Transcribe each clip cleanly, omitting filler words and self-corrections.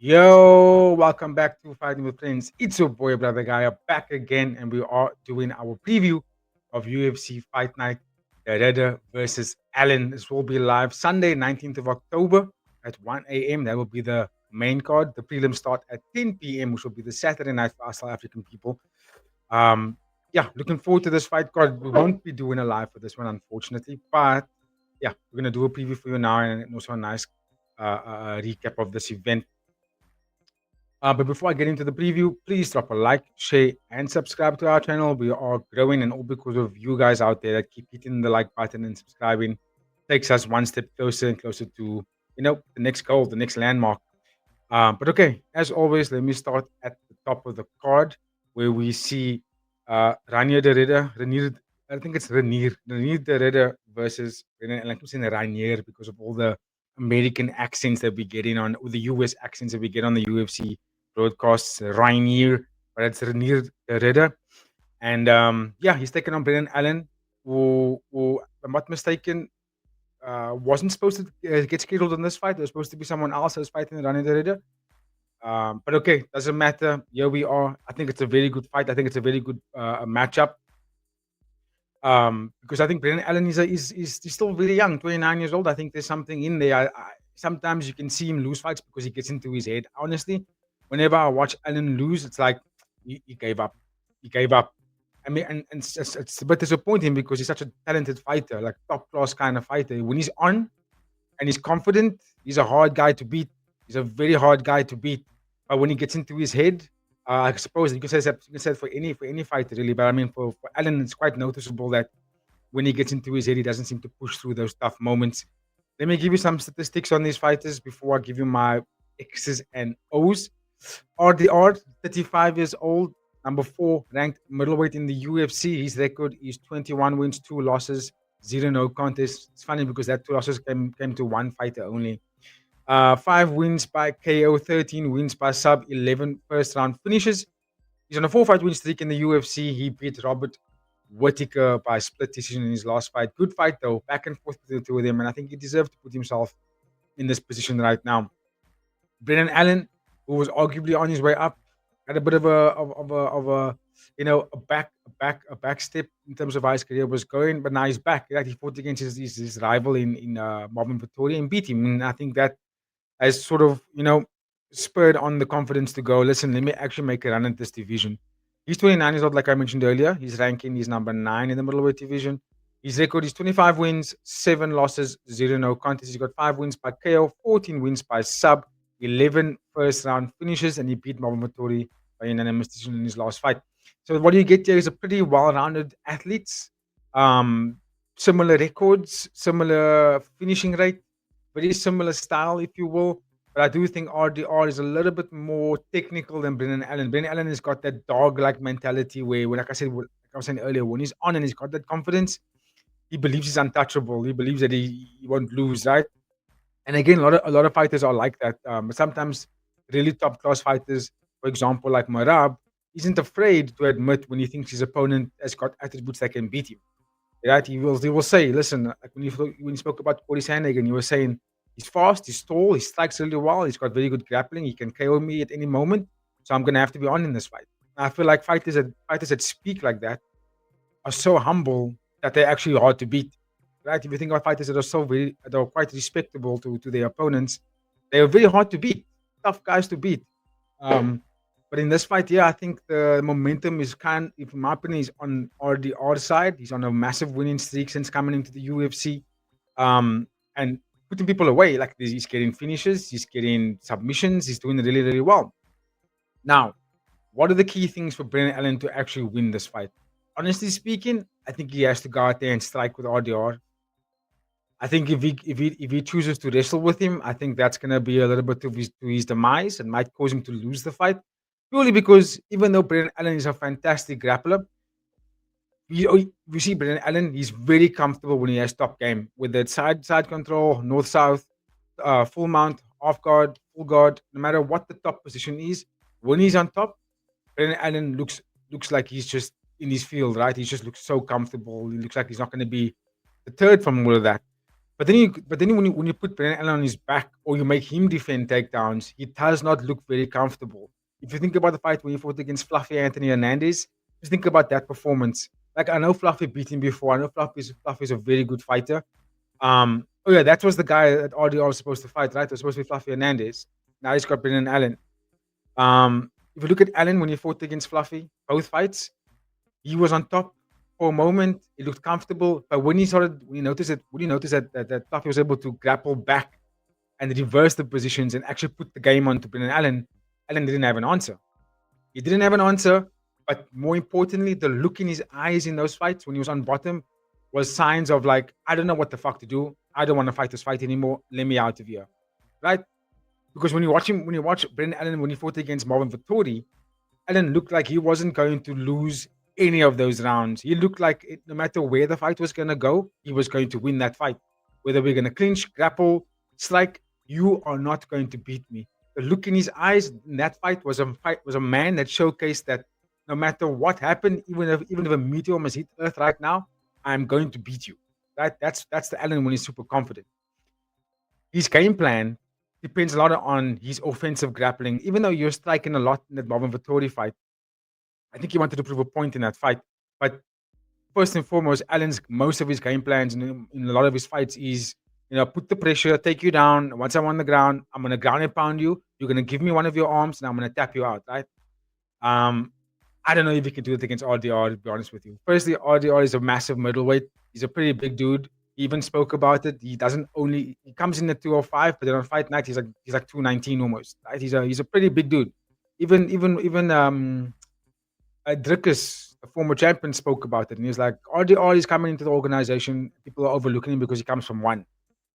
Yo, welcome back to Fighting with Friends. It's your boy, brother Guy, back again, and we are doing our preview of UFC Fight Night, De Ridder versus Allen. This will be live Sunday, 19th of October at 1 a.m. That will be the main card. The prelims start at 10 p.m., which will be the Saturday night for us South African people. Um, yeah, looking forward to this fight card. We won't be doing a live for this one, unfortunately, but yeah, we're gonna do a preview for you now and also a nice recap of this event. But before I get into the preview, please drop a like, share, and subscribe to our channel. We are growing, and all because of you guys out there that keep hitting the like button and subscribing. Takes us one step closer and closer to the next goal, the next landmark. But okay, as always, let me start at the top of the card where we see Reinier De Ridder, I think it's Reinier De Ridder versus, and I keep saying Reinier because of all the American accents that we get in on, or the US accents that we get on the UFC broadcasts. Reinier, but it's Reinier De Ridder. And yeah, he's taken on Brendan Allen, who, if I'm not mistaken, wasn't supposed to get scheduled in this fight. There was supposed to be someone else that was fighting Reinier De Ridder. But okay, doesn't matter. Here we are. I think it's a very good fight. I think it's a very good matchup. Because I think Brendan Allen is still very young, 29 years old. I think there's something in there. Sometimes you can see him lose fights because he gets into his head. Honestly, whenever I watch Allen lose, it's like he gave up. He gave up. I mean, and it's a bit disappointing because he's such a talented fighter, like top class kind of fighter. When he's on and he's confident, he's a hard guy to beat. He's a very hard guy to beat. But when he gets into his head, I suppose you can say that for any fighter really. But I mean, for Allen, it's quite noticeable that when he gets into his head, he doesn't seem to push through those tough moments. Let me give you some statistics on these fighters before I give you my X's and O's. RDR, 35 years old, number 4, ranked middleweight in the UFC. His record is 21 wins, 2 losses, 0 no contests. It's funny because that 2 losses came to one fighter only. 5 wins by KO, 13 wins by sub, 11 first round finishes. He's on a 4-fight win streak in the UFC. He beat Robert Whittaker by split decision in his last fight. Good fight though, back and forth between the two of them, and I think he deserved to put himself in this position right now. Brendan Allen, who was arguably on his way up, had a bit of a a back step in terms of how his career was going, but now he's back. Right? He fought against his rival in Marvin Vettori and beat him, and I think that has sort of spurred on the confidence to go. Listen, let me actually make a run at this division. He's 29 years old, like I mentioned earlier. His ranking is number 9 in the middleweight division. His record is 25 wins, 7 losses, 0 no contests. He's got 5 wins by KO, 14 wins by sub, 11 first round finishes, and he beat Marvin Vettori by unanimous decision in his last fight. So what you get here is a pretty well-rounded athletes, um, similar records, similar finishing rate, very similar style, if you will. But I do think RDR is a little bit more technical than Brendan Allen. Brendan Allen has got that dog-like mentality where, like I was saying earlier, when he's on and he's got that confidence, he believes he's untouchable. He believes that he won't lose, right? And again, a lot of fighters are like that. But sometimes really top class fighters, for example, like Marab, isn't afraid to admit when he thinks his opponent has got attributes that can beat him. Right? He will say, listen, like when you spoke about Cody Sandhagen, you were saying he's fast, he's tall, he strikes really well, he's got very good grappling, he can KO me at any moment. So I'm gonna have to be on in this fight. I feel like fighters that speak like that are so humble that they're actually hard to beat. Right? If you think about fighters that are quite respectable to their opponents, they are very hard to beat, tough guys to beat. Um, but in this fight, yeah, I think the momentum is in my opinion, is on RDR side. He's on a massive winning streak since coming into the UFC, and putting people away. Like he's getting finishes, he's getting submissions, he's doing really, really well. Now, what are the key things for Brendan Allen to actually win this fight? Honestly speaking, I think he has to go out there and strike with RDR. I think if he chooses to wrestle with him, I think that's gonna be a little bit to his demise and might cause him to lose the fight. Purely because even though Brendan Allen is a fantastic grappler, we see Brendan Allen, he's very comfortable when he has top game with that side control, north south, full mount, off guard, full guard. No matter what the top position is, when he's on top, Brendan Allen looks like he's just in his field, right? He just looks so comfortable. He looks like he's not going to be deterred from all of that. But then when you put Brendan Allen on his back or you make him defend takedowns, he does not look very comfortable. If you think about the fight when he fought against Fluffy Anthony Hernandez, just think about that performance. Like I know Fluffy beat him before. I know Fluffy's a very good fighter. Oh yeah, that was the guy that RDR was supposed to fight, right? It was supposed to be Fluffy Hernandez. Now he's got Brendan Allen. If you look at Allen when he fought against Fluffy, both fights, he was on top for a moment. He looked comfortable, but when he noticed that Fluffy was able to grapple back and reverse the positions and actually put the game on to Brendan Allen, Allen didn't have an answer. He didn't have an answer, but more importantly, the look in his eyes in those fights when he was on bottom was signs of like, I don't know what the fuck to do. I don't want to fight this fight anymore. Let me out of here, right? Because when you watch Brendan Allen when he fought against Marvin Vettori, Allen looked like he wasn't going to lose any of those rounds. He looked like no matter where the fight was going to go, he was going to win that fight. Whether we're going to clinch, grapple, strike, you are not going to beat me. The look in his eyes in that fight was a man that showcased that no matter what happened, even if a meteor must hit Earth right now, I'm going to beat you. Right? That's the Allen when he's super confident. His game plan depends a lot on his offensive grappling. Even though you're striking a lot in that Marvin Vettori fight, I think he wanted to prove a point in that fight. But first and foremost, Allen's most of his game plans in a lot of his fights is, put the pressure, take you down. Once I'm on the ground, I'm gonna ground and pound you. You're gonna give me one of your arms, and I'm gonna tap you out, right? Um, I don't know if he can do it against RDR, to be honest with you. Firstly, RDR is a massive middleweight. He's a pretty big dude. He even spoke about it. He comes in at 205, but then on fight night he's like 219 almost. Right? He's a pretty big dude. Even Drickus, the former champion, spoke about it, and he was like, RDR is coming into the organization. People are overlooking him because he comes from one,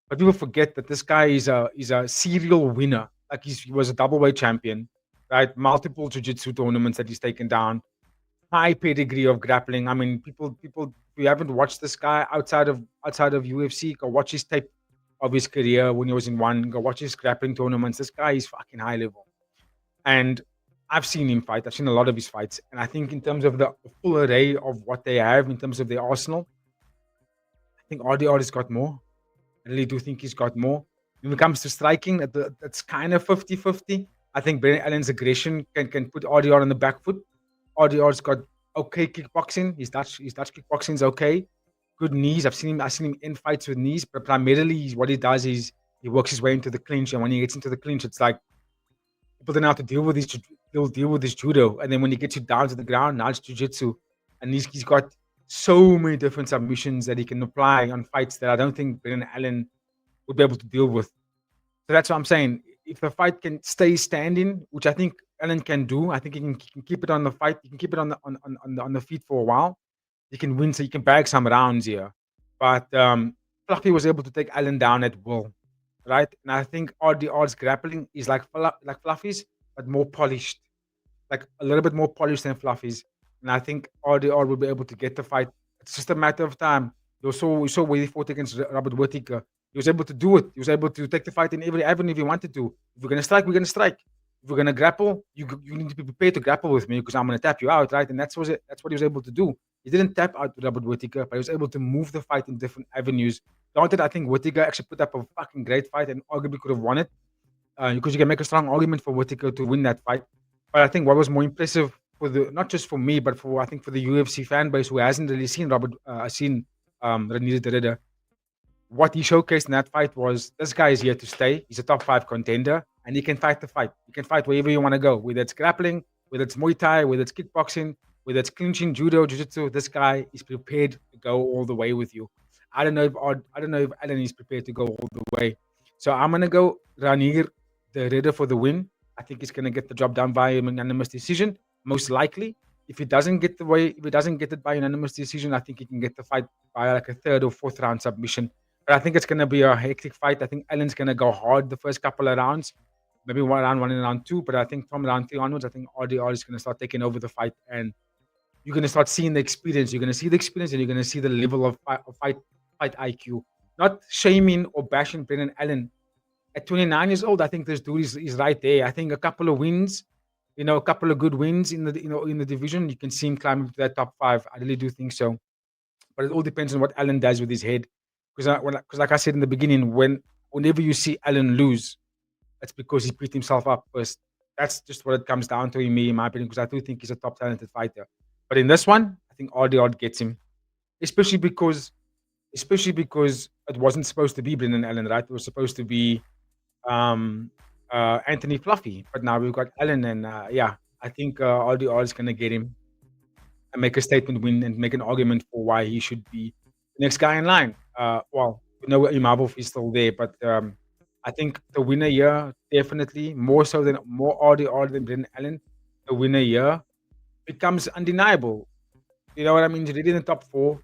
but people forget that this guy is a serial winner. Like he was a double weight champion, right? Multiple jiu-jitsu tournaments that he's taken down. High pedigree of grappling. I mean, people. If you haven't watched this guy outside of UFC, go watch his tape of his career when he was in one. Go watch his grappling tournaments. This guy is fucking high level. And I've seen him fight. I've seen a lot of his fights. And I think in terms of the full array of what they have in terms of their arsenal, I think RDR has got more. I really do think he's got more. When it comes to striking, that's kind of 50-50. I think Brendan Allen's aggression can put RDR on the back foot. RDR's got okay kickboxing. His Dutch kickboxing is okay. Good knees. I've seen him in fights with knees, but primarily what he does is he works his way into the clinch. And when he gets into the clinch, it's like people don't know how to deal with he'll deal with his judo. And then when he gets you down to the ground, now it's jiu-jitsu. And he's got so many different submissions that he can apply on fights that I don't think Brendan Allen would be able to deal with. So that's what I'm saying. If the fight can stay standing, which I think Allen can do, I think he can keep it on the fight. He can keep it on the feet for a while. He can win, so he can bag some rounds here. But Fluffy was able to take Allen down at will, right? And I think RDR's grappling is like Fluffy's, but more polished, like a little bit more polished than Fluffy's. And I think RDR will be able to get the fight. It's just a matter of time. We saw where he fought against Robert Whittaker. He was able to do it. He was able to take the fight in every avenue if he wanted to. If we're gonna strike, we're gonna strike. If we're gonna grapple, you need to be prepared to grapple with me because I'm gonna tap you out, right? And that's what he was able to do. He didn't tap out Robert Whittaker, but he was able to move the fight in different avenues. Granted, I think Whittaker actually put up a fucking great fight and arguably could have won it because you can make a strong argument for Whittaker to win that fight. But I think what was more impressive for not just for me, but for I think for the UFC fan base who hasn't really seen Reinier De Ridder, what he showcased in that fight was this guy is here to stay. He's a top 5 contender, and he can fight the fight. He can fight wherever you want to go, whether it's grappling, whether it's Muay Thai, whether it's kickboxing, whether it's clinching, judo, jiu-jitsu. This guy is prepared to go all the way with you. I don't know if Allen is prepared to go all the way. So I'm gonna go Reinier De Ridder for the win. I think he's gonna get the job done by a unanimous decision, most likely. If he doesn't get it by unanimous decision, I think he can get the fight by like a third or fourth round submission. But I think it's going to be a hectic fight. I think Allen's going to go hard the first couple of rounds, maybe round one and round two. But I think from round three onwards, I think RDR is going to start taking over the fight. And you're going to start seeing the experience. You're going to see the experience and you're going to see the level of fight IQ. Not shaming or bashing Brendan Allen. At 29 years old, I think this dude is right there. I think a couple of wins, a couple of good wins in the division, you can see him climbing to that top 5. I really do think so. But it all depends on what Allen does with his head. Because like I said in the beginning, whenever you see Allen lose, it's because he beat himself up first. That's just what it comes down to in me, in my opinion, because I do think he's a top talented fighter. But in this one, I think RDR gets him, especially because especially because it wasn't supposed to be Brendan Allen, right? It was supposed to be um, Anthony Fluffy, but now we've got Allen, and yeah, I think RDR is going to get him and make a statement win and make an argument for why he should be the next guy in line. Well, we know Imavov is still there, but I think the winner here definitely more RDR than Brendan Allen. The winner here becomes undeniable. You know what I mean? He's already in the top four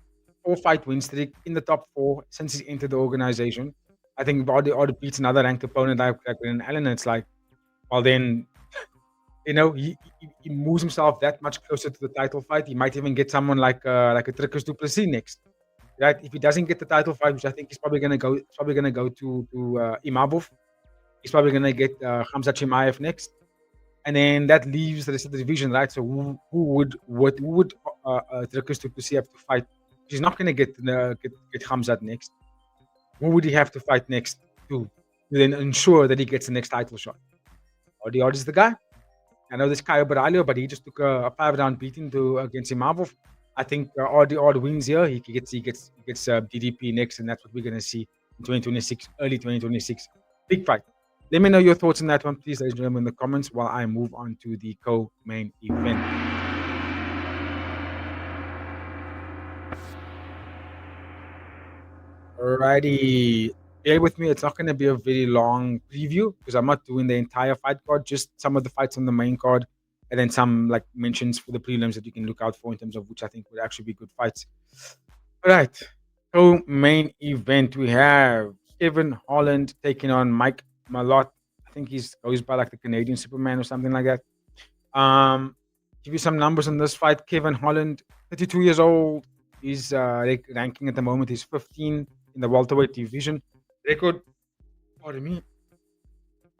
fight win streak in the top four since he entered the organization. I think if RDR beats another ranked opponent like Brendan Allen, it's like, well, then he moves himself that much closer to the title fight. He might even get someone like a Trikus Du Plessis next, right? If he doesn't get the title fight, which I think he's probably gonna go to Imavov. He's probably gonna get Khamzat Chimaev next, and then that leaves the rest of the division, right? So who would Trikus Du Plessis have to fight? He's not gonna get Khamzat next. Who would he have to fight next to then ensure that he gets the next title shot? Or the odds is the guy. I know this Caio Baralho, but he just took a 5-round beating against Imavov. I think odd wins here. He gets DDP next, and that's what we're gonna see in 2026, early 2026. Big fight. Let me know your thoughts on that one, please, ladies and gentlemen, in the comments while I move on to the co-main event. Alrighty. Bear with me. It's not going to be a very long preview because I'm not doing the entire fight card, just some of the fights on the main card, and then some like mentions for the prelims that you can look out for in terms of which I think would actually be good fights. All right. So main event, we have Kevin Holland taking on Mike Malott. I think he's goes by like the Canadian Superman or something like that. Give you some numbers on this fight. Kevin Holland, 32 years old. His ranking at the moment is 15 in the welterweight division. Record, pardon me.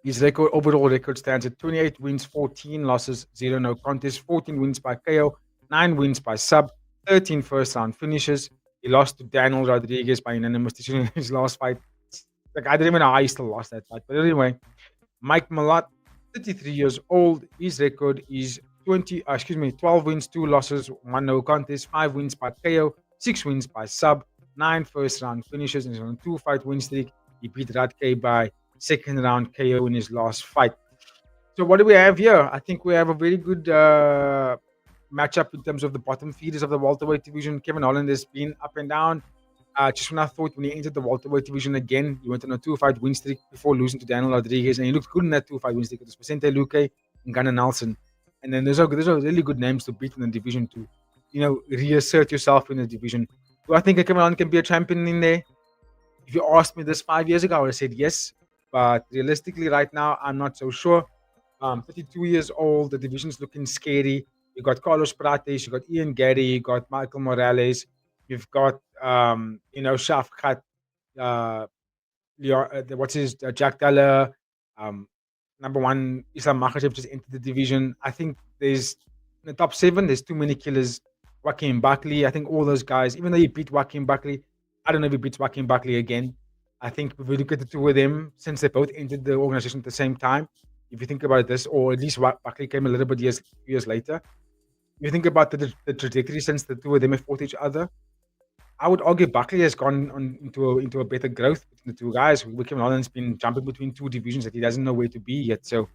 His overall record stands at 28 wins, 14 losses, 0 no contests, 14 wins by KO, 9 wins by sub, 13 first round finishes. He lost to Daniel Rodriguez by unanimous decision in his last fight. Like, I didn't even know how he still lost that fight. But anyway, Mike Malott, 33 years old. His record is 12 wins, 2 losses, 1 no contest, 5 wins by KO, 6 wins by sub, 9 first round finishes, and he's on a 2-fight win streak. He beat Radke by second round KO in his last fight. So what do we have here? I think we have a very good matchup in terms of the bottom feeders of the welterweight division. Kevin Holland has been up and down. Just when I thought when he entered the welterweight division again, he went on a 2-fight win streak before losing to Daniel Rodriguez, and he looked good in that 2-fight win streak. It was Vicente Luque and Gunnar Nelson. And then there's are really good names to beat in the division to, reassert yourself in the division. Do I think Kevin Holland can be a champion in there? If you asked me this 5 years ago, I would have said yes. But realistically, right now, I'm not so sure. 32 years old, the division's looking scary. You got Carlos Prates, you got Ian Gary, you got Michael Morales, you've got Shafkat, Jack Teller, number one, Islam Makhachev just entered the division. I think there's in the top 7, there's too many killers. Joaquin Buckley, I think all those guys, even though he beat Joaquin Buckley, I don't know if he beats Joaquin Buckley again. I think if we look at the two of them, since they both entered the organization at the same time, if you think about this, or at least Buckley came a little bit years later, if you think about the trajectory since the two of them have fought each other, I would argue Buckley has gone on into a better growth between the two guys. Kevin Holland's been jumping between 2 divisions that he doesn't know where to be yet. So,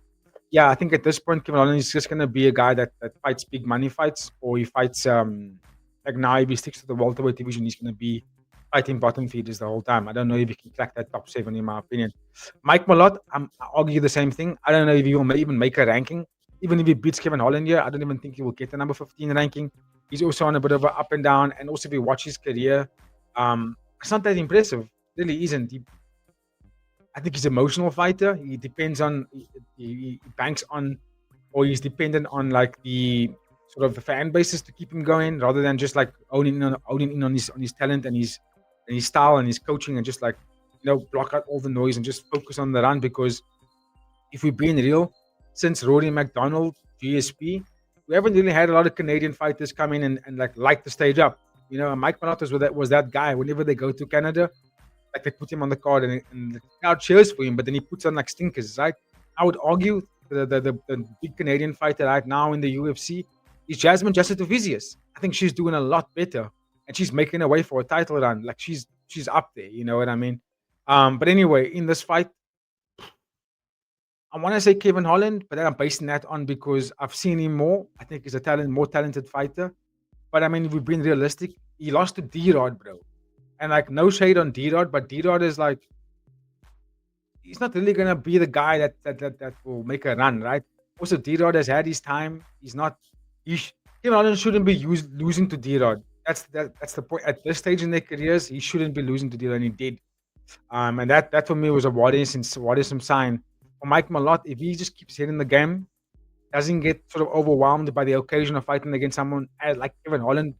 yeah, I think at this point, Kevin Holland is just going to be a guy that fights big money fights, or he fights, like now if he sticks to the welterweight division, he's going to be fighting bottom feeders the whole time. I don't know if he can crack that top 7, in my opinion. Mike Malott, I argue the same thing. I don't know if he will even make a ranking. Even if he beats Kevin Holland here, I don't even think he will get the number 15 ranking. He's also on a bit of an up and down. And also, if you watch his career, it's not that impressive. Really isn't. I think he's an emotional fighter. He depends on, he banks on, or he's dependent on like the sort of the fan bases to keep him going, rather than just like owning in on his talent and his style and his coaching, and just like block out all the noise and just focus on the run. Because if we're being real, since Rory McDonald, GSP, we haven't really had a lot of Canadian fighters come in and light the stage up. Mike Malott was that guy. Whenever they go to Canada, like they put him on the card and the crowd cheers for him, but then he puts on like stinkers, right? I would argue the big Canadian fighter right now in the UFC is Jasmine Jasudavicius. I think she's doing a lot better, and she's making her way for a title run. Like she's up there, you know what I mean? But anyway, in this fight, I want to say Kevin Holland, but then I'm basing that on because I've seen him more. I think he's a more talented fighter. But I mean, if we've been realistic, he lost to D Rod, bro. And like, no shade on D Rod, but D Rod is like, he's not really gonna be the guy that will make a run, right? Also, D Rod has had his time. He's not. Kevin Holland shouldn't be losing to D Rod. That's the point. At this stage in their careers, he shouldn't be losing to D Rod, and he did. And that for me was a worrisome sign. For Mike Malott, if he just keeps hitting the game, doesn't get sort of overwhelmed by the occasion of fighting against someone like Kevin Holland.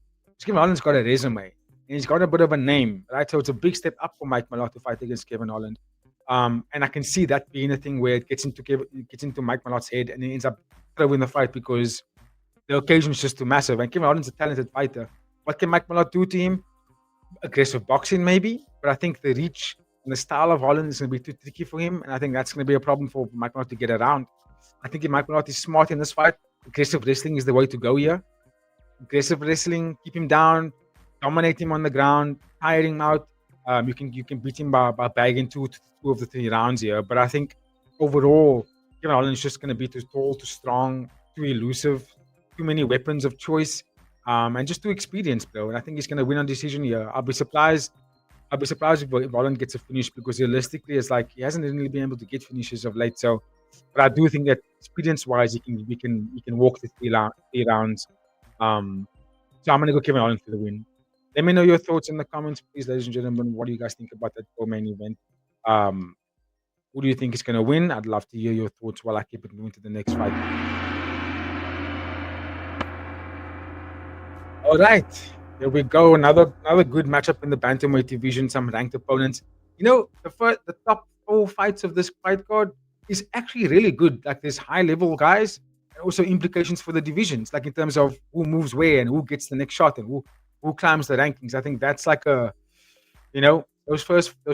Kevin Holland's got a resume and he's got a bit of a name, right? So it's a big step up for Mike Malott to fight against Kevin Holland. And I can see that being a thing where it gets into Mike Malott's head and he ends up throwing the fight because the occasion is just too massive. And Kevin Holland's a talented fighter. What can Mike Malott do to him? Aggressive boxing, maybe. But I think the reach and the style of Holland is going to be too tricky for him. And I think that's going to be a problem for Mike Malott to get around. I think if Mike Malott is smart in this fight, aggressive wrestling is the way to go here. Aggressive wrestling, keep him down, dominate him on the ground, tire him out. You can beat him by bagging two of the 3 rounds here. But I think overall, Kevin Holland is just going to be too tall, too strong, too elusive, too many weapons of choice, and just too experienced, bro. And I think he's going to win on decision here. I'll be surprised if Holland gets a finish because realistically, it's like he hasn't really been able to get finishes of late. So, but I do think that experience-wise, he can walk the 3 rounds. So I'm going to go Kevin Holland for the win. Let me know your thoughts in the comments, please, ladies and gentlemen. What do you guys think about that main event? Who do you think is going to win? I'd love to hear your thoughts while I keep it moving to the next fight. All right, here we go. Another good matchup in the bantamweight division. Some ranked opponents. You know, the top 4 fights of this fight card is actually really good. Like there's high level guys, and also implications for the divisions, like in terms of who moves where and who gets the next shot and who climbs the rankings. I think that's like those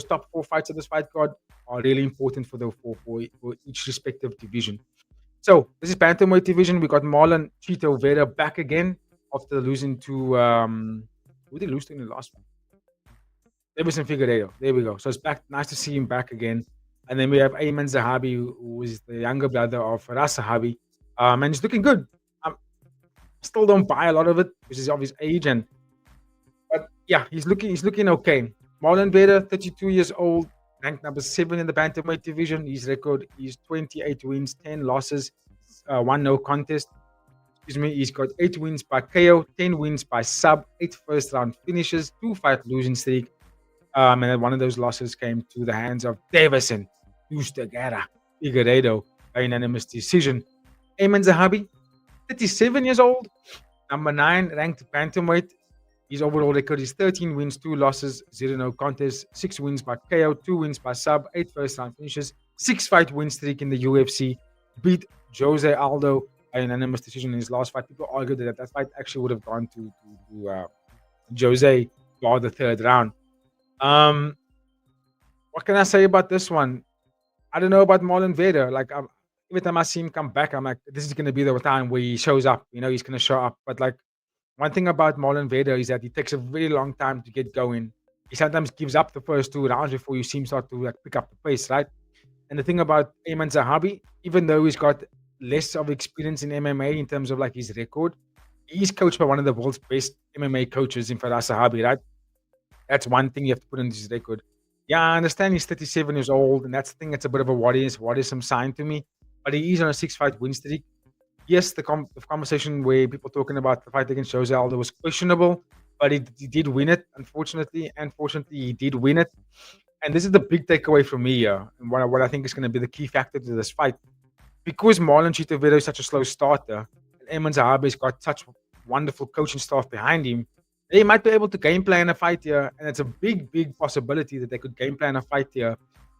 top 4 fights of this fight card are really important for each respective division. So this is bantamweight division. We got Marlon Chito Vera back again after losing to who did he lose to in the last one? Everson Figueiredo. There we go. So it's back. Nice to see him back again. And then we have Ayman Zahabi, who is the younger brother of Faraz Zahabi. And he's looking good. Still don't buy a lot of it because he's of his age, but yeah, he's looking okay. Marlon Vera, 32 years old, ranked number 7 in the bantamweight division. His record is 28 wins, 10 losses, 1 no contest. He's got 8 wins by KO, 10 wins by sub, 8 first-round finishes, 2 fight losing streak. And then one of those losses came to the hands of Davison Figueiredo by unanimous decision. Ayman Zahabi, 37 years old, number 9 ranked bantamweight. His overall record is 13 wins, 2 losses, 0 no contests, 6 wins by KO, 2 wins by sub, 8 first-round finishes, 6 fight win streak in the UFC. Beat Jose Aldo by unanimous decision in his last fight. People argued that fight actually would have gone to Jose by the 3rd round. What can I say about this one? I don't know about Marlon Vera. Like every time I see him come back, I'm like, this is going to be the time where he shows up. You know, he's going to show up. But like one thing about Marlon Vera is that he takes a very long time to get going. He sometimes gives up the first 2 rounds before you see him start to like pick up the pace, right? And the thing about Ayman Zahabi, even though he's got less of experience in MMA in terms of like his record, he's coached by one of the world's best MMA coaches in Faraz Zahabi, right? That's one thing you have to put in his record. Yeah, I understand he's 37 years old, and that's the thing that's a bit of a worrisome sign to me. But he is on a 6-fight win streak. Yes, the conversation where people talking about the fight against Jose Aldo was questionable, but he did win it, unfortunately. Unfortunately, he did win it. And this is the big takeaway from me here, and what I think is going to be the key factor to this fight. Because Marlon Chito Vera is such a slow starter, and Ayman Zahabi's got such wonderful coaching staff behind him, they might be able to game plan a fight here, and it's a big, big possibility that they could game plan a fight here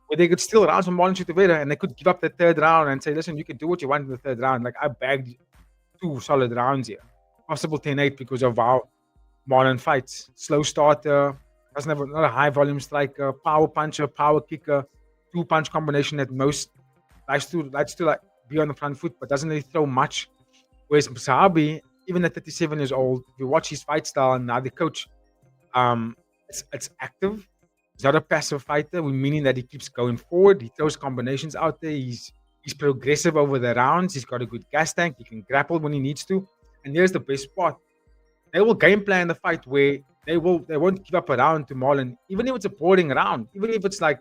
where they could steal rounds from Marlon Chito Vera and they could give up the 3rd round and say, listen, you can do what you want in the 3rd round. Like, I bagged 2 solid rounds here. Possible 10-8 because of how Marlon fights. Slow starter, Doesn't have not a high volume striker, power puncher, power kicker, 2-punch combination at most. Likes to like be on the front foot, but doesn't really throw much. Whereas Sahabi, even at 37 years old, if you watch his fight style and now the coach, um, it's active. He's not a passive fighter, meaning that he keeps going forward. He throws combinations out there. He's progressive over the rounds. He's got a good gas tank. He can grapple when he needs to. And here's the best part: they will game plan the fight where they won't give up a round to Marlon, even if it's a boring round, even if it's like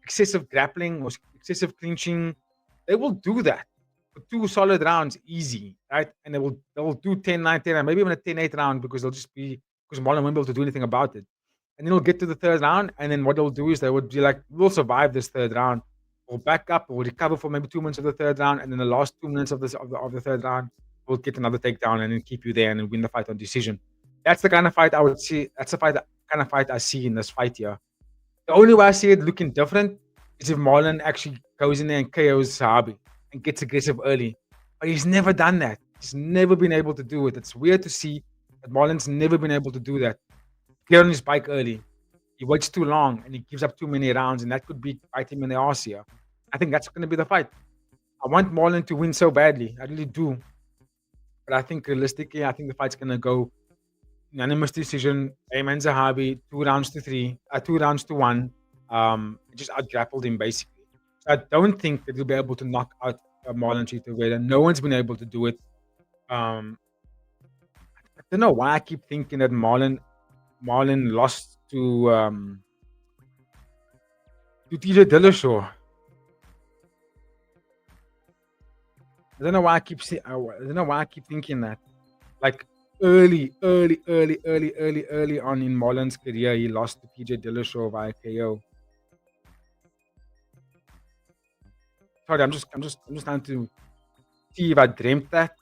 excessive grappling or excessive clinching, they will do that for 2 solid rounds easy, right? And they will do 10-9, 10, maybe even a 10-8 round because they'll just be because Marlon won't be able to do anything about it. And then he'll get to the third round, and then what they'll do is they would be like, "We'll survive this third round. We'll back up. We'll recover for maybe 2 minutes of the third round, and then the last 2 minutes of the third round, we'll get another takedown and then keep you there and then win the fight on decision." That's the kind of fight I would see. That's the kind of fight I see in this fight here. The only way I see it looking different is if Marlon actually goes in there and KOs Sahabi and gets aggressive early. But he's never done that. He's never been able to do it. It's weird to see that Marlon's never been able to do that. Get on his bike early. He waits too long and he gives up too many rounds, and that could be bite him in the arse here. I think that's going to be the fight. I want Marlon to win so badly. I really do. But I think realistically, I think the fight's going to go unanimous decision. Ayman Zahabi, 2 rounds to 3, 2 rounds to 1. Just out grappled him basically. So I don't think that he'll be able to knock out Marlon Chitaweda. No one's been able to do it. Um, I don't know why I keep thinking that Marlon lost to TJ Dillashaw. I don't know why I keep I don't know why I keep thinking that. Like early on in Marlon's career, he lost to TJ Dillashaw via KO. Sorry, I'm just trying to see if I dreamt that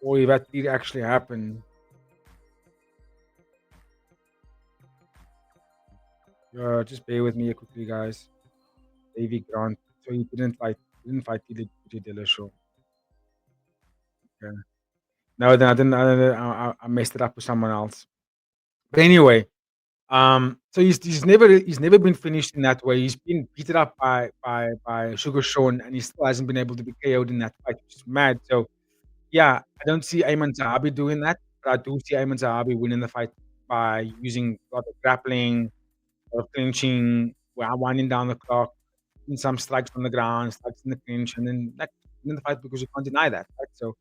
or if that did actually happen. Just bear with me quickly, guys. Davy Grant. So he didn't fight TJ Dillashaw. Okay. No, then I didn't. I messed it up with someone else. But anyway, so he's never been finished in that way. He's been beaten up by Sugar Sean, and he still hasn't been able to be KO'd in that fight, which is mad. So yeah, I don't see Ayman Zahabi doing that, but I do see Ayman Zahabi winning the fight by using a lot of grappling, a lot of clinching, winding down the clock, and some strikes on the ground, strikes in the clinch, and then that win the fight because you can't deny that, right? So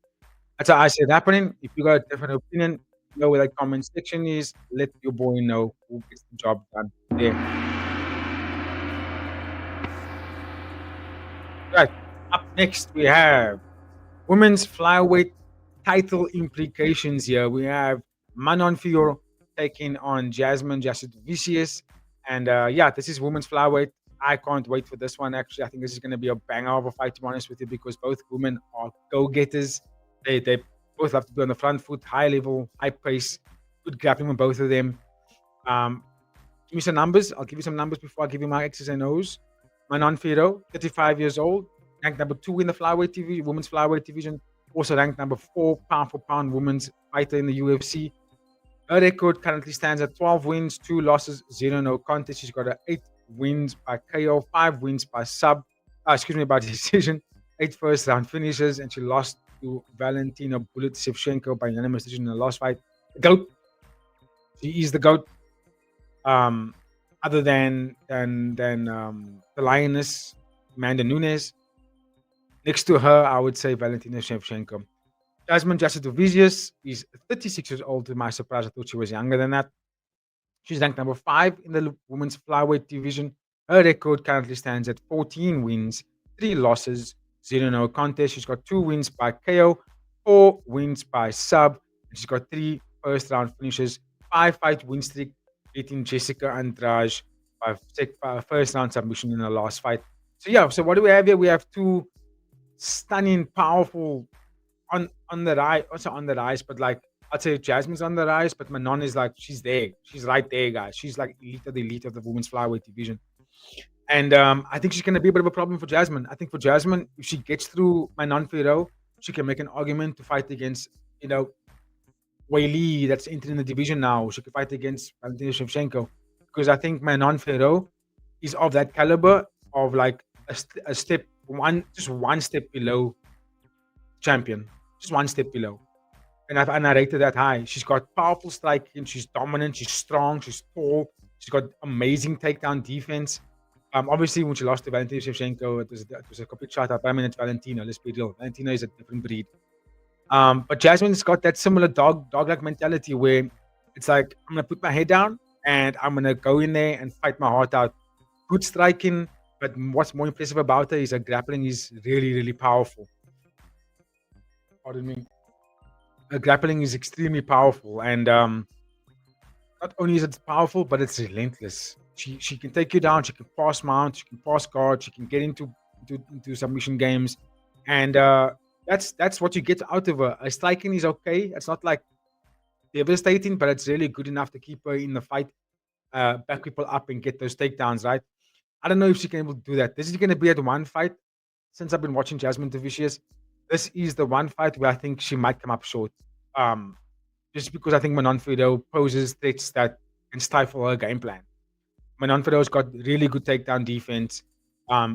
that's how I see it happening. If you got a different opinion, know where that comment section is. Let your boy know who gets the job done there. Right. Up next, we have women's flyweight title implications here. We have Manon Fior taking on Jasmine Jasudavicius. And yeah, this is women's flyweight. I can't wait for this one, actually. I think this is going to be a banger of a fight, to be honest with you, because both women are go-getters. They both have to be on the front foot, high level, high pace, good grappling with both of them. Give me some numbers. I'll give you some numbers before I give you my X's and O's. Manon Fior, 35 years old, ranked number 2 in the flyweight division, women's flyweight division. Also ranked number 4 pound for pound women's fighter in the UFC. Her record currently stands at 12 wins, 2 losses, 0 no contest. She's got 8 wins by KO, 5 wins by by decision, 8 first round finishes, and she lost to Valentina Bullet Shevchenko by unanimous decision in the last fight. The GOAT. She is the GOAT. Other than the Lioness, Amanda Nunes. Next to her, I would say Valentina Shevchenko. Jasmine Jasudavicius is 36 years old. To my surprise, I thought she was younger than that. She's ranked number 5 in the women's flyweight division. Her record currently stands at 14 wins, 3 losses, 0 no contest. She's got 2 wins by KO, 4 wins by sub, and she's got 3 first round finishes, 5-fight win streak, beating Jessica Andrade by first round submission in the last fight. So yeah, so what do we have here? We have 2 stunning, powerful on the rise, also on the rise, but like I'd say Jasmine's on the rise, but Manon is like she's there. She's right there, guys. She's like elite of the women's flyweight division. And I think she's gonna be a bit of a problem for Jasmine. I think for Jasmine, if she gets through Manon Fiorot, she can make an argument to fight against, Weili that's entering the division now. She could fight against Valentina Shevchenko because I think Manon Ferro is of that caliber of like a step one, just one step below champion, just one step below. And I rated that high. She's got powerful striking. She's dominant. She's strong. She's tall. She's got amazing takedown defense. Obviously, when she lost to Valentina Shevchenko, it was a complete shout out. But I mean, it's Valentina. Let's be real. Valentina is a different breed. But Jasmine's got that similar dog-like mentality where it's like I'm gonna put my head down and I'm gonna go in there and fight my heart out. Good striking, but what's more impressive about her is her grappling is really, really powerful. Pardon me. Her grappling is extremely powerful, and not only is it powerful, but it's relentless. She can take you down. She can pass mount. She can pass guard. She can get into submission games, and that's what you get out of her. Her striking is okay. It's not like devastating, but it's really good enough to keep her in the fight, back people up, and get those takedowns. Right. I don't know if she can able to do that. This is going to be at one fight. Since I've been watching Jasmine Davicius, this is the one fight where I think she might come up short. Um, just because I think Manon Fido poses threats that can stifle her game plan. Manon Fido's got really good takedown defense.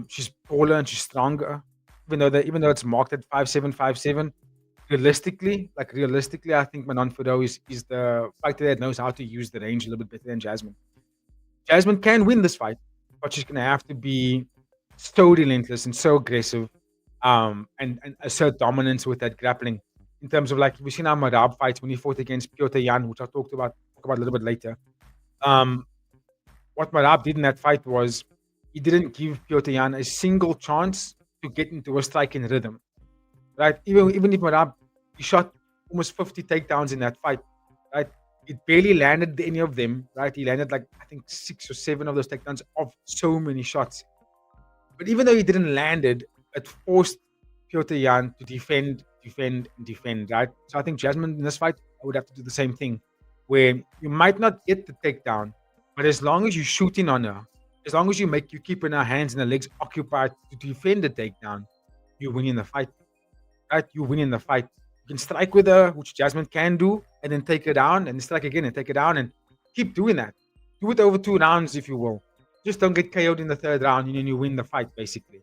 She's taller and she's stronger. Even though it's marked at 5'7", 5'7", realistically, I think Manon Fido is the fighter that knows how to use the range a little bit better than Jasmine. Jasmine can win this fight, but she's gonna have to be so relentless and so aggressive, and assert dominance with that grappling. In terms of like we've seen our Marab fights when he fought against Piotr Jan, which I'll talk about a little bit later. Um, what Marab did in that fight was he didn't give Piotr Jan a single chance to get into a striking rhythm. Right? Even if Marab he shot almost 50 takedowns in that fight, right? It barely landed any of them, right? He landed like I think 6 or 7 of those takedowns of so many shots. But even though he didn't land it, it forced Piotr Jan to defend, right? So I think Jasmine in this fight, I would have to do the same thing, where you might not get the takedown, but as long as you shoot in on her, as long as you keeping her hands and her legs occupied to defend the takedown, you win in the fight, right? You win in the fight. You can strike with her, which Jasmine can do, and then take her down, and strike again and take her down, and keep doing that. Do it over 2 rounds, if you will. Just don't get KO'd in the third round, and then you win the fight, basically.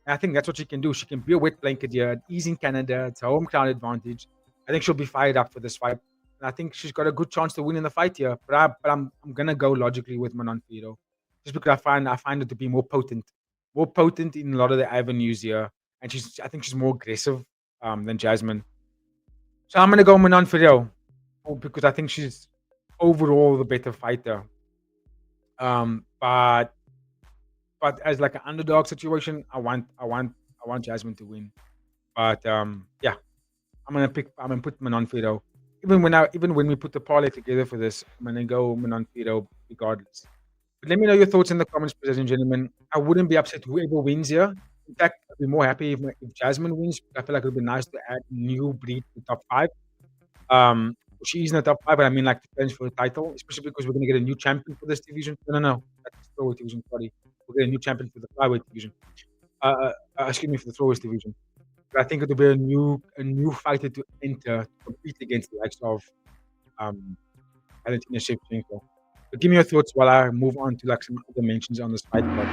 And I think that's what she can do. She can be a wet blanket here. Easy in Canada. It's a home crowd advantage. I think she'll be fired up for this fight. And I think she's got a good chance to win in the fight here. But I'm gonna go logically with Manon Fido. Just because I find her to be more potent in a lot of the avenues here. And I think she's more aggressive than Jasmine. So I'm gonna go Manon Fido because I think she's overall the better fighter. But as like an underdog situation, I want Jasmine to win. But yeah, I'm gonna put Manon Fido. Even when we put the parlay together for this, I'm gonna go Manon Fido regardless. But let me know your thoughts in the comments, ladies and gentlemen. I wouldn't be upset whoever wins here. In fact, I'd be more happy if Jasmine wins. I feel like it would be nice to add new breed to the top five. Um, she's in the top five, but I mean like to challenge for the title, especially because we're gonna get a new champion for this division. No, that's the strawweight division. Sorry, we'll get a new champion for the flyweight division. Excuse me, for the throwers division. But I think it will be a new fighter to enter to compete against the likes of um, Valentina Shevchenko. But give me your thoughts while I move on to like some other mentions on this fight card.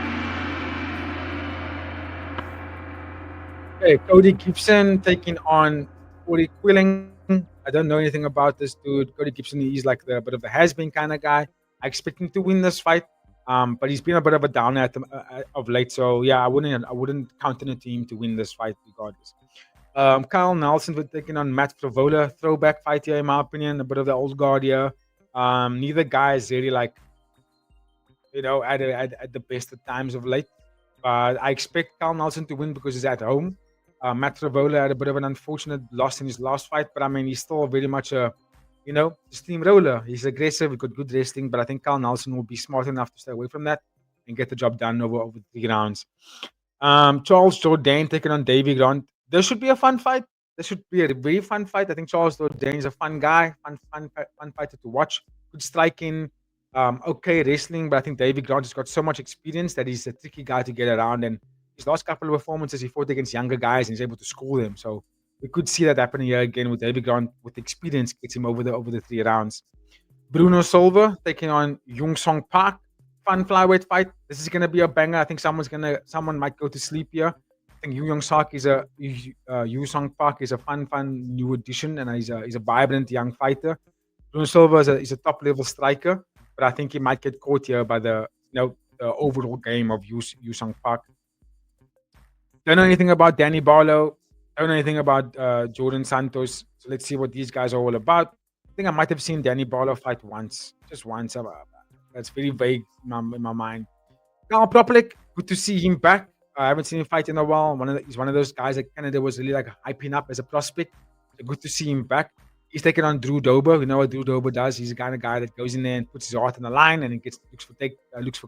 Okay, Cody Gibson taking on Corey Quilling. I don't know anything about this dude. Cody Gibson, he's like the bit of a has-been kind of guy. I expect him to win this fight, but he's been a bit of a downer of late. So yeah, I wouldn't count on a team to win this fight regardless. Kyle Nelson was taking on Matt Favola. Throwback fight here, in my opinion. A bit of the old guard here. Neither guy is really like at the best of times of late. But I expect Kyle Nelson to win because he's at home. Matt Favola had a bit of an unfortunate loss in his last fight, but I mean he's still very much a steamroller. He's aggressive, he's got good wrestling, but I think Kyle Nelson will be smart enough to stay away from that and get the job done over 3 rounds. Charles Jourdain taking on Davy Grant. This should be a fun fight. This should be a very fun fight. I think Charles Jourdain is a fun guy, fun fighter to watch. Good striking, okay wrestling, but I think Davy Grant has got so much experience that he's a tricky guy to get around. And his last couple of performances, he fought against younger guys and he's able to school them. So we could see that happening here again with David Grant with experience gets him over the 3 rounds. Bruno Silva taking on Young Song Park. Fun flyweight fight. This is gonna be a banger. I think someone might go to sleep here. I think Yu Song Park is a fun new addition, and he's a vibrant young fighter. Bruno Silva is a top level striker, but I think he might get caught here by the overall game of Yu Song Park. Don't know anything about Danny Barlow. Don't know anything about Jordan Santos. So let's see what these guys are all about. I think I might have seen Danny Barlow fight once, just once. That's very vague in my mind. Now, Proplik, good to see him back. I haven't seen him fight in a while. He's one of those guys that Canada was really like hyping up as a prospect. So good to see him back. He's taking on Drew Dober. You know what Drew Dober does? He's the kind of guy that goes in there and puts his heart on the line and he looks for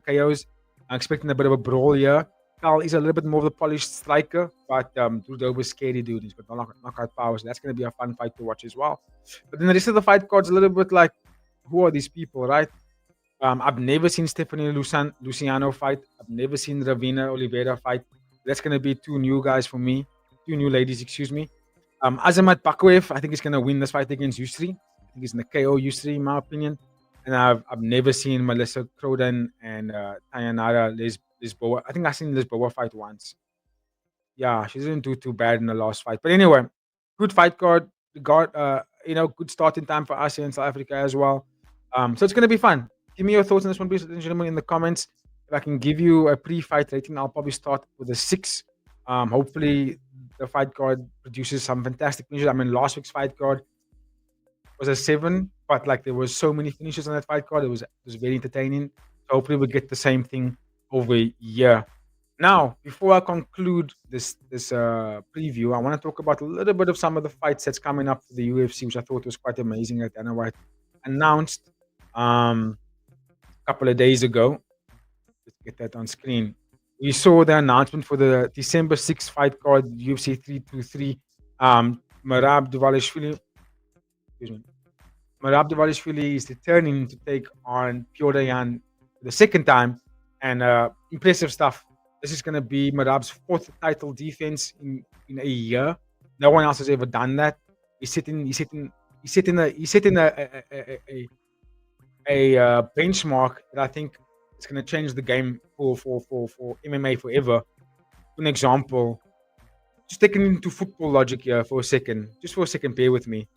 KOs. I'm expecting a bit of a brawl here. Carl is a little bit more of a polished striker, but Drew Dober's scary dude. He's got knockout power, so that's going to be a fun fight to watch as well. But then the rest of the fight card's a little bit like, who are these people, right? I've never seen Stephanie Luciano fight. I've never seen Ravina Oliveira fight. That's going to be two new guys for me. Two new ladies, excuse me. Azamat Bakoev, I think he's going to win this fight against Yusri. I think he's in the KO Yusri, in my opinion. And I've never seen Melissa Croden and Tayanara Lisboa. I think I've seen Lisboa fight once. Yeah, she didn't do too bad in the last fight. But anyway, good fight card. Good starting time for us here in South Africa as well. So it's going to be fun. Give me your thoughts on this one, please, ladies and gentlemen, in the comments. If I can give you a pre-fight rating, I'll probably start with a 6. Hopefully, the fight card produces some fantastic finishes. I mean, last week's fight card was a 7, but like there was so many finishes on that fight card. It was very entertaining. So hopefully, we'll get the same thing over here. Now, before I conclude this preview, I want to talk about a little bit of some of the fights that's coming up for the UFC, which I thought was quite amazing that Dana White announced a couple of days ago. Let's get that on screen. We saw the announcement for the December 6th fight card, UFC 323. Merab Dvalishvili. Excuse me. Merab Dvalishvili is returning to take on Piotr Jan for the second time, and impressive stuff. This is going to be Merab's 4th title defense in a year. No one else has ever done that. He's setting a benchmark that I think is going to change the game for MMA forever. For an example, just taking into football logic here for a second. Just for a second, bear with me.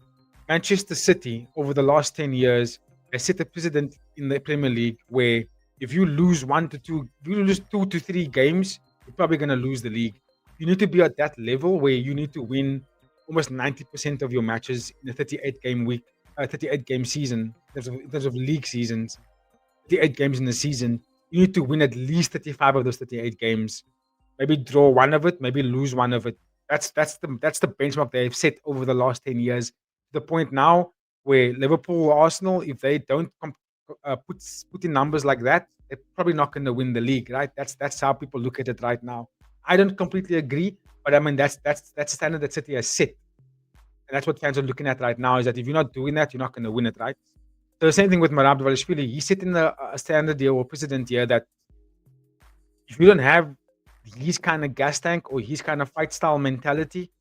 Manchester City, over the last 10 years, has set a precedent in the Premier League where if you lose 2 to 3 games, you're probably going to lose the league. You need to be at that level where you need to win almost 90% of your matches in a 38 game season. In terms of league seasons, 38 games in the season, you need to win at least 35 of those 38 games. Maybe draw one of it, maybe lose one of it. That's the benchmark they've set over the last 10 years. To the point now where Liverpool or Arsenal, if they don't put in numbers like that, they're probably not going to win the league, right? That's how people look at it right now. I don't completely agree, but I mean that's the standard that City has set, and that's what fans are looking at right now. Is that if you're not doing that, you're not going to win it, right? So the same thing with Merab Dvalishvili. He's setting a standard here or precedent here that if you don't have his kind of gas tank or his kind of fight style mentality,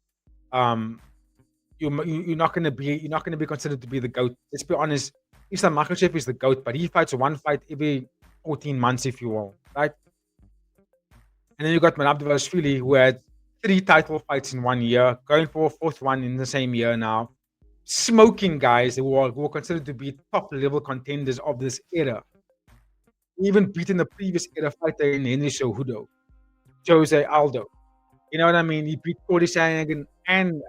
you're not going to be considered to be the GOAT. Let's be honest. Islam Makhachev is the GOAT, but he fights one fight every 14 months, if you will, right? And then you got Merab Dvalishvili, who had 3 title fights in 1 year, going for a 4th one in the same year now. Smoking guys who are considered to be top-level contenders of this era. Even beating the previous era fighter in Henry Cejudo, Jose Aldo. You know what I mean? He beat Cody Sandhagen and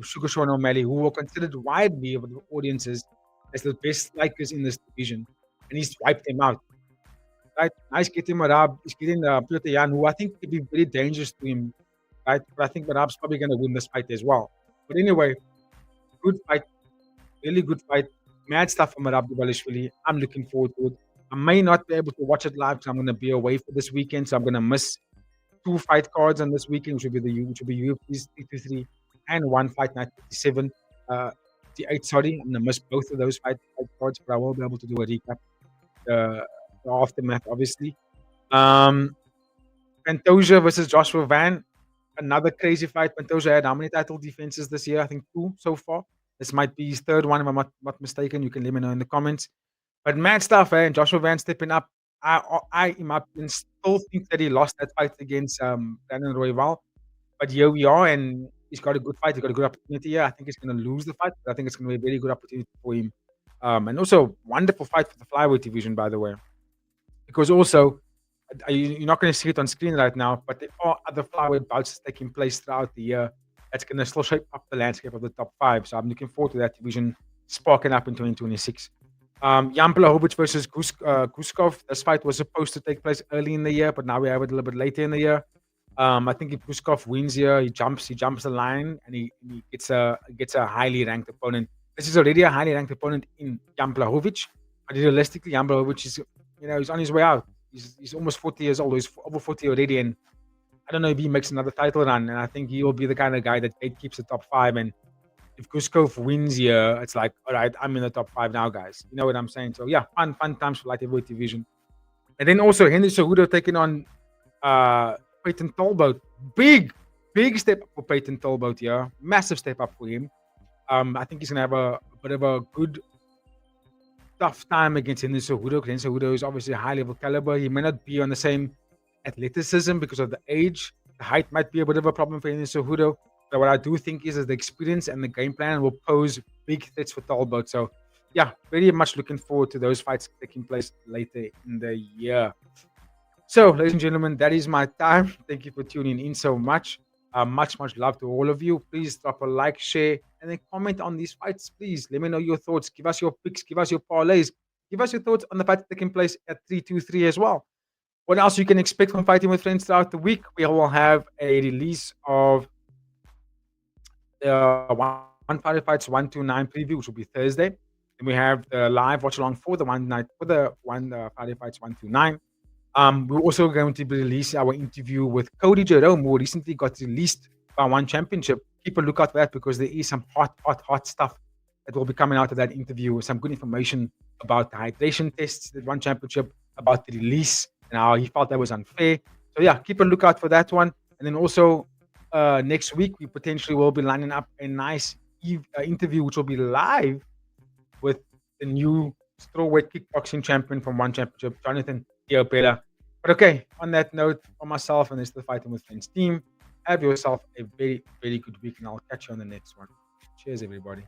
Sugar Sean O'Malley, who were considered widely by the audiences as the best strikers in this division, and he's wiped them out. Right? Nice getting Merab. He's getting Piotr Jan, who I think could be very dangerous to him. Right? But I think Merab's probably going to win this fight as well. But anyway, good fight, really good fight. Mad stuff from Merab Dvalishvili. I'm looking forward to it. I may not be able to watch it live because I'm going to be away for this weekend, so I'm going to miss 2 fight cards on this weekend, which will be UFC's 323 and one fight night 57. 58, sorry. I'm going to miss both of those fight cards, but I will be able to do a recap. The aftermath, obviously. Pantoja versus Joshua Van. another crazy fight. Pantoja had how many title defenses this year? I think 2 so far. This might be his third one, if I'm not mistaken. You can let me know in the comments. But mad stuff, eh? And Joshua Van stepping up. In my opinion, still think that he lost that fight against Brandon Royval. But here we are, and he's got a good fight. He's got a good opportunity here. I think he's going to lose the fight, but I think it's going to be a very good opportunity for him. And also, wonderful fight for the flyweight division, by the way, because also you're not going to see it on screen right now, but there are other flyweight bouts taking place throughout the year. That's going to still shape up the landscape of the top 5. So I'm looking forward to that division sparking up in 2026. Jan Blachowicz versus Guskov. This fight was supposed to take place early in the year, but now we have it a little bit later in the year. I think if Guskov wins here, he jumps the line and he gets a highly ranked opponent. This is already a highly ranked opponent in Jan Blachowicz, but realistically, Jan Blachowicz is he's on his way out. He's almost 40 years old. He's over 40 already, and I don't know if he makes another title run. And I think he will be the kind of guy that keeps the top 5. And if Guskov wins here, it's like, all right, I'm in the top 5 now, guys. You know what I'm saying? So yeah, fun times for light heavyweight division. And then also Henry Cejudo taking on Peyton Talbot. Big step up for Peyton Talbot here. Massive step up for him. I think he's gonna have a bit of a good tough time against Henry Cejudo. Henry Cejudo is obviously a high level caliber. He may not be on the same athleticism because of the age. The height might be a bit of a problem for Henry Cejudo. But what I do think is that the experience and the game plan will pose big threats for Talbot. So yeah, very much looking forward to those fights taking place later in the year. So, ladies and gentlemen, that is my time. Thank you for tuning in so much. Much love to all of you. Please drop a like, share, and then comment on these fights. Please let me know your thoughts. Give us your picks. Give us your parlays. Give us your thoughts on the fight taking place at 323 as well. What else you can expect from Fighting with Friends throughout the week? We will have a release of the One Fighter Fights 129 preview, which will be Thursday. And we have the live watch along for the One Fighter Fights 129. We're also going to be releasing our interview with Cody Jerome, who recently got released by One Championship. Keep a lookout for that because there is some hot stuff that will be coming out of that interview. Some good information about the hydration tests that One Championship, about the release, and how he felt that was unfair. So yeah, keep a lookout for that one. And then also next week, we potentially will be lining up a nice interview, which will be live with the new strawweight kickboxing champion from One Championship, Jonathan Diopela. But okay, on that note, for myself and this is the Fighting with Friends team, have yourself a very, very good week, and I'll catch you on the next one. Cheers, everybody.